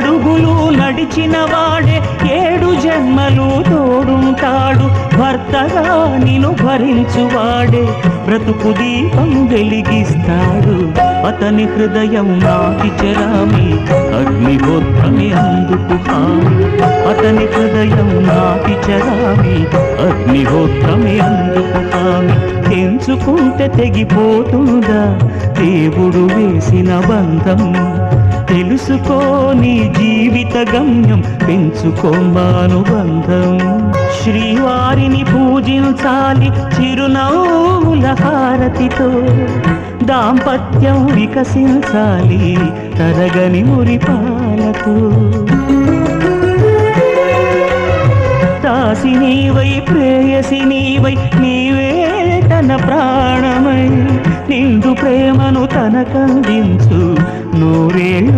అడుగులు నడిచిన వాడే 7 జన్మలు తోడుంటాడు. భర్తగా నిన్ను భరించువాడే బ్రతుకు దీపం వెలిగిస్తాడు. అతని హృదయం నాటి చెరామి అగ్నిహోత్రమే అందుకు హామీ. అతని హృదయం నాటి చెరామి అగ్నిహోత్రమే అందుకు హామీ. తెంచుకుంటే తెగిపోతుందా దేవుడు వేసిన బంధం? తెలుసుకో నీ జీవిత గమ్యం, పెంచుకోమానుబంధం. శ్రీవారిని పూజించాలి చిరునవ్వుల హారతితో. దాంపత్యం వికసించాలి తరగని మురిపాలతో. దాసి నీవై ప్రేయసి నీవై నీవే తన ప్రాణమై నిండు ప్రేమను తనకందించు నూరేళ్ళు